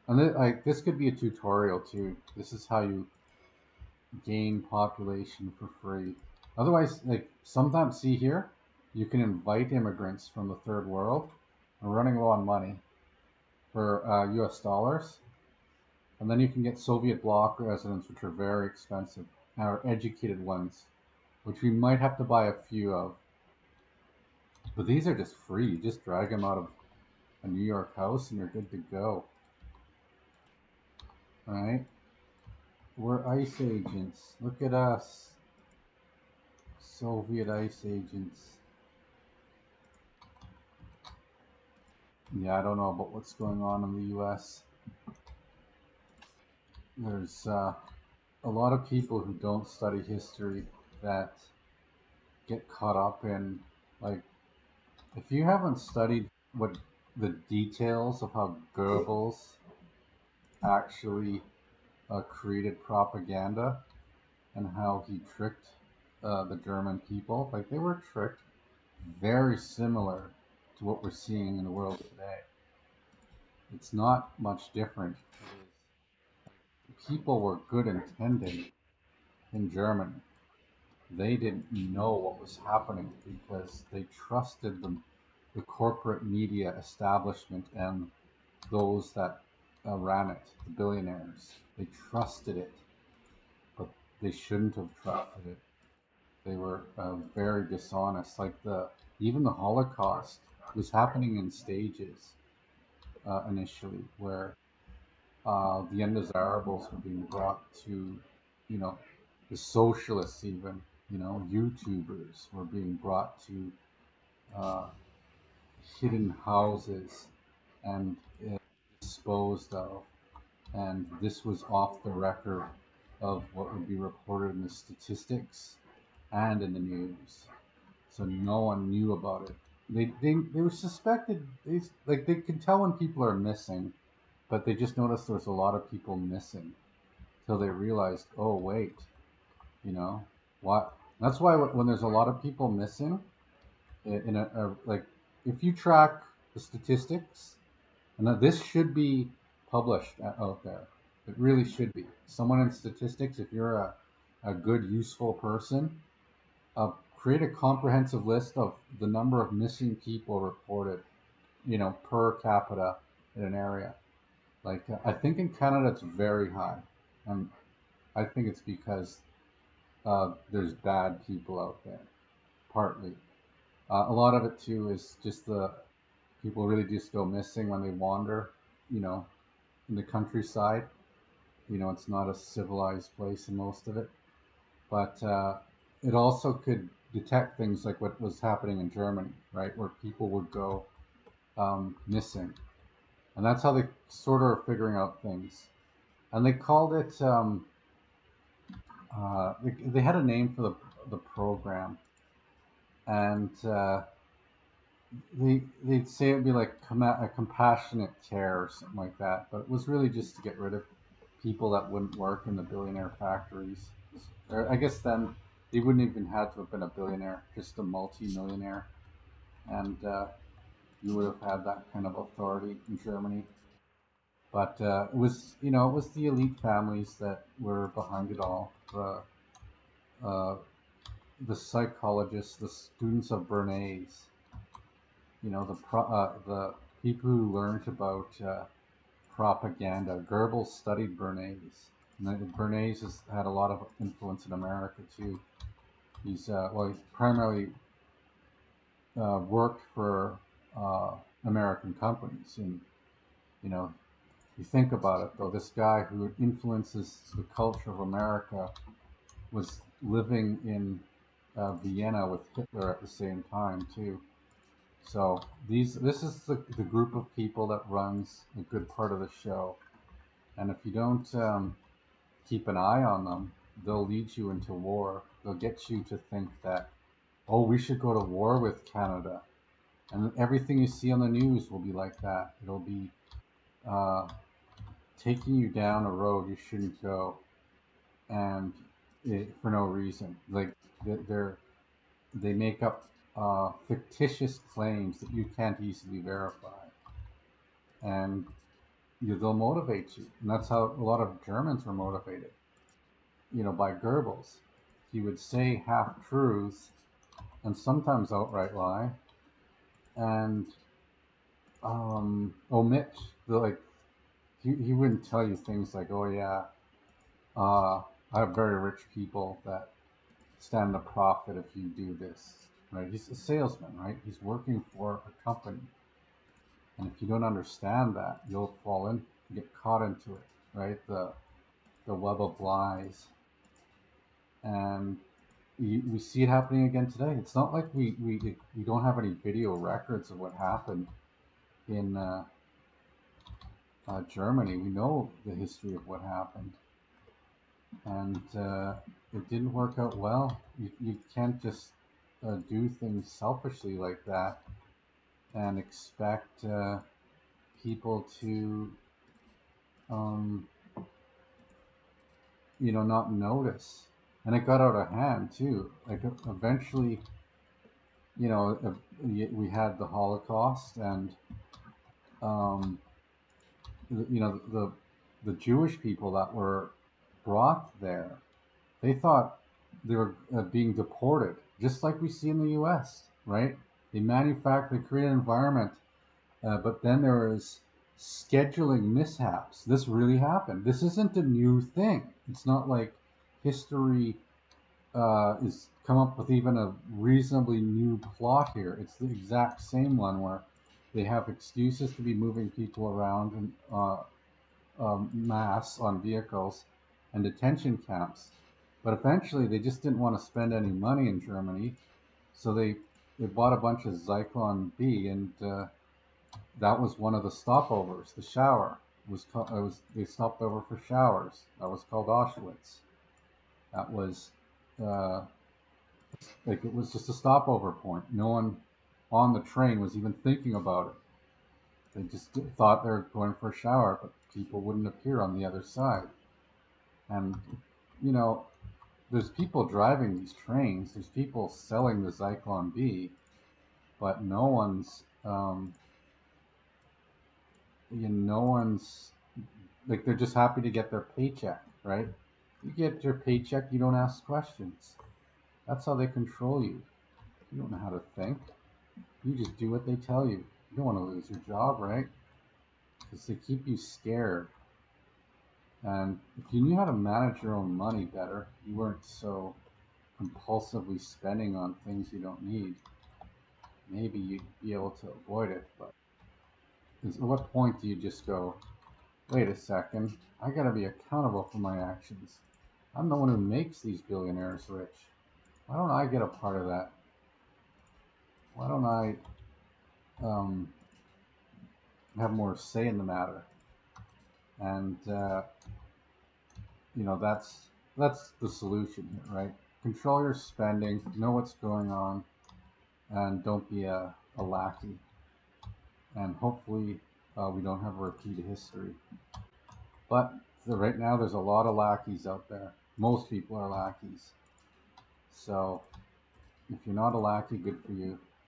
And like this could be a tutorial too. This is how you gain population for free. Otherwise, like sometimes, see here, you can invite immigrants from the third world. We're running low on money for U.S. dollars, and then you can get Soviet bloc residents, which are very expensive, or educated ones, which we might have to buy a few of. But these are just free. You just drag them out of a New York house, and you're good to go. All right, we're ICE agents. Look at us, Soviet ICE agents. Yeah, I don't know about what's going on in the U.S. There's a lot of people who don't study history that get caught up in, like, if you haven't studied what the details of how Goebbels actually created propaganda and how he tricked the German people, like they were tricked very similar to what we're seeing in the world today. It's not much different. People were good intending in Germany. They didn't know what was happening because they trusted the corporate media establishment and those that ran it, the billionaires. They trusted it, but they shouldn't have trusted it. They were very dishonest. Like the even the Holocaust was happening in stages initially, where the undesirables were being brought to, you know, the socialists even, YouTubers were being brought to uh, hidden houses and disposed of. And this was off the record of what would be reported in the statistics and in the news. So no one knew about it. They were suspected. They could tell when people are missing, but they just noticed there was a lot of people missing till they realized, oh wait, you know what? That's why when there's a lot of people missing in like, if you track the statistics, and that this should be published out there. It really should be. Someone in statistics, if you're a good, useful person, create a comprehensive list of the number of missing people reported, per capita in an area. Like, I think in Canada it's very high. And I think it's because there's bad people out there, partly. A lot of it too is just the people really just go missing when they wander, you know, in the countryside. It's not a civilized place in most of it, but it also could detect things like what was happening in Germany, right, where people would go missing, and that's how they sort of are figuring out things. And they called it. They had a name for the program, and they'd say it'd be like a compassionate care or something like that, but it was really just to get rid of people that wouldn't work in the billionaire factories. Or I guess then they wouldn't even have to have been a billionaire, just a multi-millionaire, and you would have had that kind of authority in Germany. But it was the elite families that were behind it all. Uh, the psychologists, the students of Bernays, the people who learned about propaganda. Goebbels studied Bernays. And Bernays has had a lot of influence in America too. He's primarily worked for uh, American companies, and you know, you think about it though. This guy who influences the culture of America was living in Vienna with Hitler at the same time too. So this is the group of people that runs a good part of the show, and if you don't keep an eye on them, they'll lead you into war. They'll get you to think that, oh, we should go to war with Canada, and everything you see on the news will be like that. It'll be uh, taking you down a road you shouldn't go, and for no reason. Like they're they make up fictitious claims that you can't easily verify, and they'll motivate you, and that's how a lot of Germans were motivated. By Goebbels, he would say half truths and sometimes outright lie, and omit the like. He wouldn't tell you things like, "Oh yeah, I have very rich people that stand to profit if you do this." Right? He's a salesman, right? He's working for a company, and if you don't understand that, you'll fall in, get caught into it, right? The web of lies, and we see it happening again today. It's not like we don't have any video records of what happened in Germany. We know the history of what happened, and it didn't work out well. You can't just do things selfishly like that and expect people to, um, not notice. And it got out of hand too. Like eventually, we had the Holocaust, and um, the Jewish people that were brought there, they thought they were being deported, just like we see in the U.S. Right? They create an environment, but then there was scheduling mishaps. This really happened. This isn't a new thing. It's not like history is come up with even a reasonably new plot here. It's the exact same one where they have excuses to be moving people around in mass on vehicles and detention camps. But eventually, they just didn't want to spend any money in Germany, so they bought a bunch of Zyklon B, and that was one of the stopovers. The shower they stopped over for showers. That was called Auschwitz. That was uh, like it was just a stopover point. No one on the train was even thinking about it. They just thought they were going for a shower, but people wouldn't appear on the other side. And you know, there's people driving these trains. There's people selling the Zyklon B, but no one's like they're just happy to get their paycheck, right? You get your paycheck, you don't ask questions. That's how they control you. You don't know how to think. You just do what they tell you. You don't want to lose your job, right? Because they keep you scared. And if you knew how to manage your own money better, you weren't so compulsively spending on things you don't need, maybe you'd be able to avoid it. But at what point do you just go, wait a second, I gotta be accountable for my actions? I'm the one who makes these billionaires rich. Why don't I get a part of that? Why don't I um, have more say in the matter? And that's the solution here, right? Control your spending, know what's going on, and don't be a lackey. And hopefully, we don't have a repeat of history. But right now, there's a lot of lackeys out there. Most people are lackeys. So if you're not a lackey, good for you.